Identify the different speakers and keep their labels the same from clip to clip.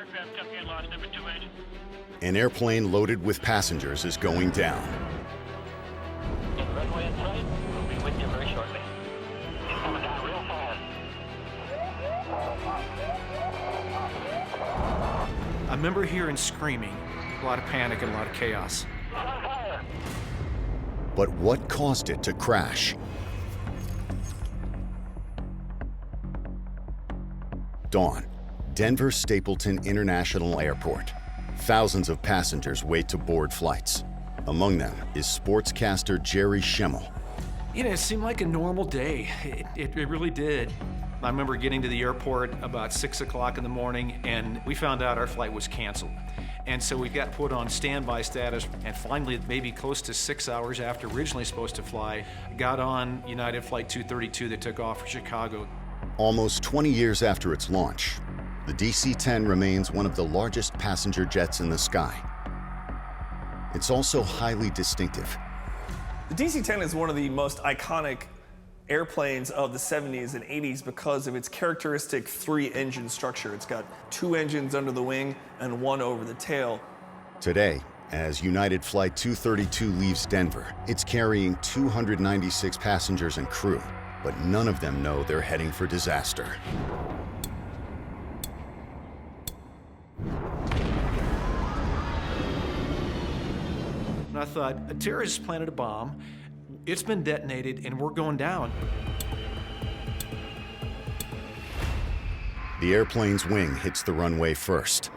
Speaker 1: Aircraft company lost number 28.
Speaker 2: An airplane loaded with passengers is going down.
Speaker 1: Runway in sight. We'll be with you very shortly. He's coming down real fast.
Speaker 3: I remember hearing screaming, a lot of panic and a lot of chaos.
Speaker 2: But what caused it to crash? Dawn, Denver Stapleton International Airport. Thousands of passengers wait to board flights. Among them is sportscaster Jerry Schimmel.
Speaker 3: You know, it seemed like a normal day. It really did. I remember getting to the airport about 6 o'clock in the morning, and we found out our flight was canceled. And so we got put on standby status, and finally, maybe close to 6 hours after originally supposed to fly, got on United Flight 232 that took off for Chicago.
Speaker 2: Almost 20 years after its launch, the DC-10 remains one of the largest passenger jets in the sky. It's also highly distinctive.
Speaker 4: The DC-10 is one of the most iconic airplanes of the 70s and 80s because of its characteristic 3-engine structure. It's got 2 engines under the wing and 1 over the tail.
Speaker 2: Today, as United Flight 232 leaves Denver, it's carrying 296 passengers and crew, but none of them know they're heading for disaster.
Speaker 3: And I thought, a terrorist planted a bomb, it's been detonated, and we're going down.
Speaker 2: The airplane's wing hits the runway first.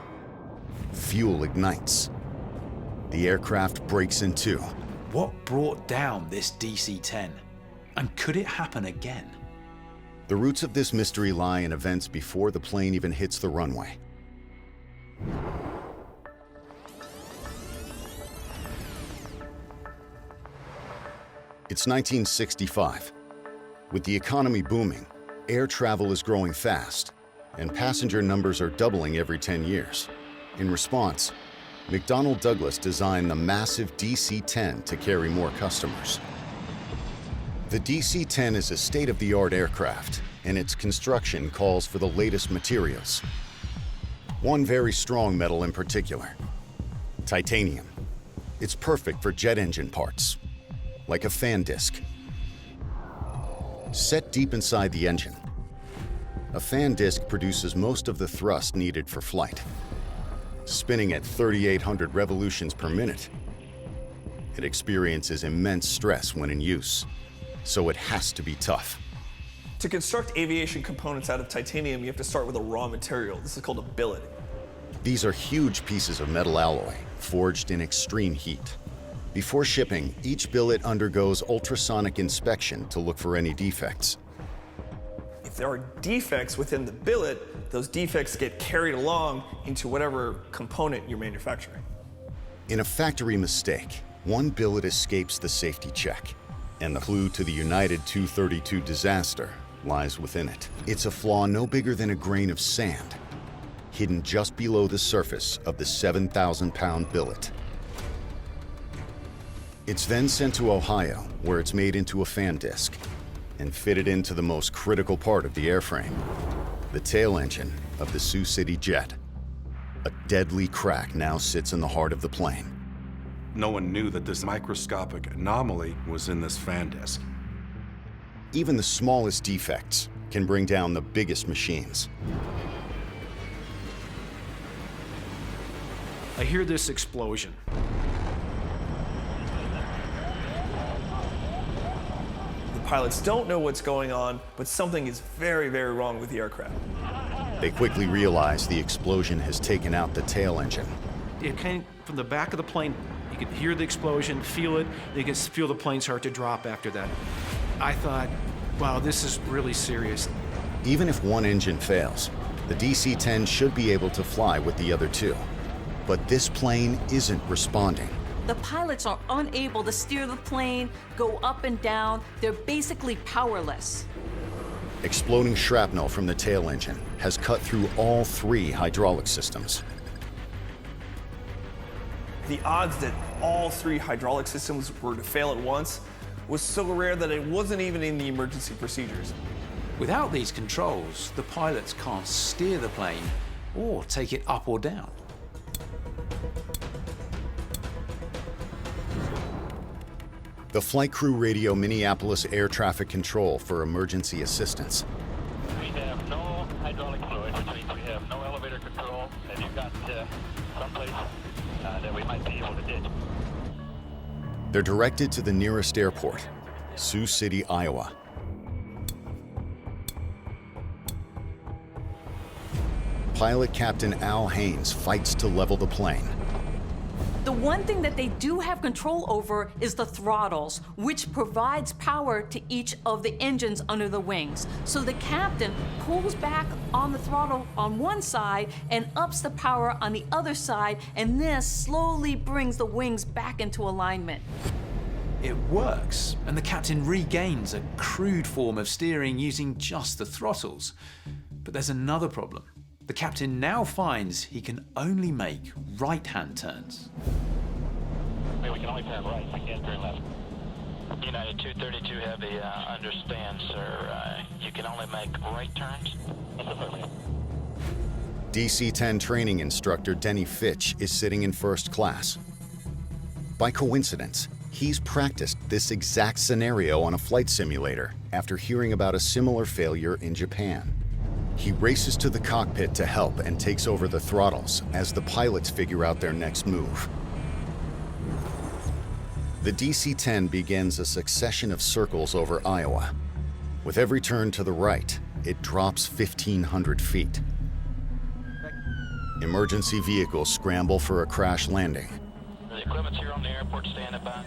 Speaker 2: Fuel ignites. The aircraft breaks in two.
Speaker 5: What brought down this DC-10? And could it happen again?
Speaker 2: The roots of this mystery lie in events before the plane even hits the runway. It's 1965. With the economy booming, air travel is growing fast, and passenger numbers are doubling every 10 years. In response, McDonnell Douglas designed the massive DC-10 to carry more customers. The DC-10 is a state-of-the-art aircraft, and its construction calls for the latest materials. One very strong metal in particular, titanium. It's perfect for jet engine parts, like a fan disc. Set deep inside the engine, a fan disc produces most of the thrust needed for flight. Spinning at 3,800 revolutions per minute, it experiences immense stress when in use, so it has to be tough.
Speaker 4: To construct aviation components out of titanium, you have to start with a raw material. This is called a billet.
Speaker 2: These are huge pieces of metal alloy, forged in extreme heat. Before shipping, each billet undergoes ultrasonic inspection to look for any defects.
Speaker 4: If there are defects within the billet, those defects get carried along into whatever component you're manufacturing.
Speaker 2: In a factory mistake, one billet escapes the safety check, and the clue to the United 232 disaster lies within it. It's a flaw no bigger than a grain of sand, hidden just below the surface of the 7,000-pound billet. It's then sent to Ohio, where it's made into a fan disc and fitted into the most critical part of the airframe, the tail engine of the Sioux City jet. A deadly crack now sits in the heart of the plane.
Speaker 6: No one knew that this microscopic anomaly was in this fan disc.
Speaker 2: Even the smallest defects can bring down the biggest machines.
Speaker 3: I hear this explosion.
Speaker 4: Pilots don't know what's going on, but something is very, very wrong with the aircraft.
Speaker 2: They quickly realize the explosion has taken out the tail engine.
Speaker 3: It came from the back of the plane. You could hear the explosion, feel it. You could feel the plane start to drop after that. I thought, wow, this is really serious.
Speaker 2: Even if one engine fails, the DC-10 should be able to fly with the other two. But this plane isn't responding.
Speaker 7: The pilots are unable to steer the plane, go up and down. They're basically powerless.
Speaker 2: Exploding shrapnel from the tail engine has cut through all 3 hydraulic systems.
Speaker 4: The odds that all 3 hydraulic systems were to fail at once was so rare that it wasn't even in the emergency procedures.
Speaker 5: Without these controls, the pilots can't steer the plane or take it up or down.
Speaker 2: The flight crew radio Minneapolis air traffic control for emergency assistance.
Speaker 1: We have no hydraulic fluid, which means we have no elevator control. Have you got someplace that we might be able to ditch?
Speaker 2: They're directed to the nearest airport, Sioux City, Iowa. Pilot Captain Al Haynes fights to level the plane.
Speaker 7: The one thing that they do have control over is the throttles, which provides power to each of the engines under the wings. So the captain pulls back on the throttle on one side and ups the power on the other side, and this slowly brings the wings back into alignment.
Speaker 5: It works, and the captain regains a crude form of steering using just the throttles. But there's another problem. The captain now finds he can only make right-hand turns.
Speaker 1: We can only turn right, we can't turn left. United 232 Heavy, understand, sir. You can only make right turns?
Speaker 2: DC-10 training instructor Denny Fitch is sitting in first class. By coincidence, he's practiced this exact scenario on a flight simulator after hearing about a similar failure in Japan. He races to the cockpit to help and takes over the throttles as the pilots figure out their next move. The DC-10 begins a succession of circles over Iowa. With every turn to the right, it drops 1,500 feet. Emergency vehicles scramble for a crash landing.
Speaker 1: The equipment's here on the airport, standing by.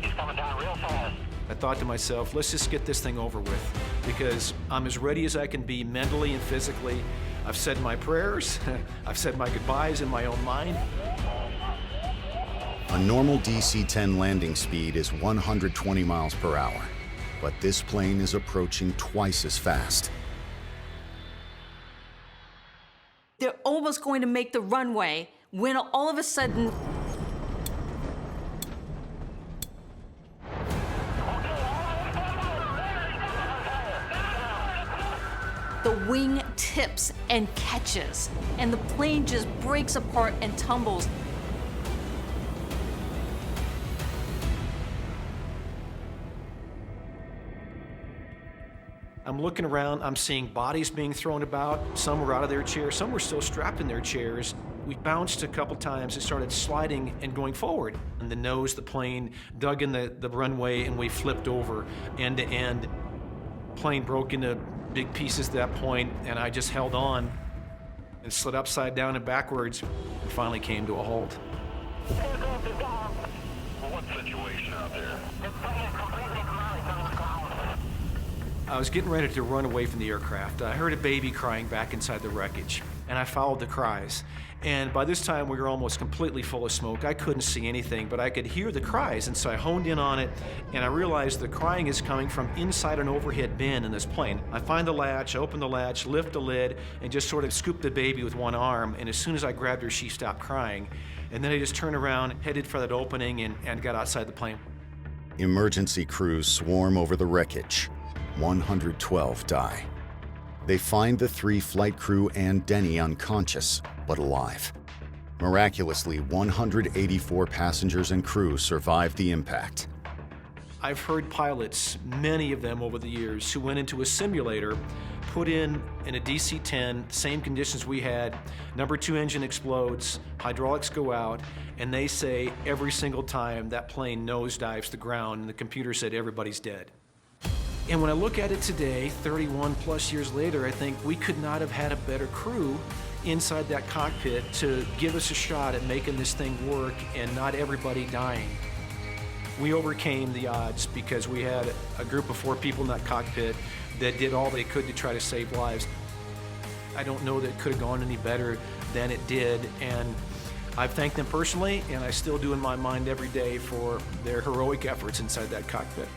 Speaker 1: He's coming down real fast.
Speaker 3: I thought to myself, let's just get this thing over with, because I'm as ready as I can be mentally and physically. I've said my prayers, I've said my goodbyes in my own mind.
Speaker 2: A normal DC-10 landing speed is 120 miles per hour, but this plane is approaching twice as fast.
Speaker 7: They're almost going to make the runway when all of a sudden, the wing tips and catches, and the plane just breaks apart and tumbles.
Speaker 3: I'm looking around, I'm seeing bodies being thrown about. Some were out of their chairs, some were still strapped in their chairs. We bounced a couple times and started sliding and going forward. And the nose, the plane dug in the runway, and we flipped over end to end. Plane broke into big pieces at that point, and I just held on and slid upside down and backwards and finally came to a halt.
Speaker 1: What situation out there?
Speaker 3: I was getting ready to run away from the aircraft. I heard a baby crying back inside the wreckage, and I followed the cries. And by this time, we were almost completely full of smoke. I couldn't see anything, but I could hear the cries, and so I honed in on it, and I realized the crying is coming from inside an overhead bin in this plane. I find the latch, open the latch, lift the lid, and just sort of scoop the baby with one arm, and as soon as I grabbed her, she stopped crying. And then I just turned around, headed for that opening, and got outside the plane.
Speaker 2: Emergency crews swarm over the wreckage. 112 die. They find the 3 flight crew and Denny unconscious, but alive. Miraculously, 184 passengers and crew survived the impact.
Speaker 3: I've heard pilots, many of them over the years, who went into a simulator, put in a DC-10, same conditions we had, number 2 engine explodes, hydraulics go out, and they say every single time that plane nosedives the ground, and the computer said everybody's dead. And when I look at it today, 31 plus years later, I think we could not have had a better crew inside that cockpit to give us a shot at making this thing work and not everybody dying. We overcame the odds because we had a group of 4 people in that cockpit that did all they could to try to save lives. I don't know that it could have gone any better than it did, and I've thanked them personally, and I still do in my mind every day for their heroic efforts inside that cockpit.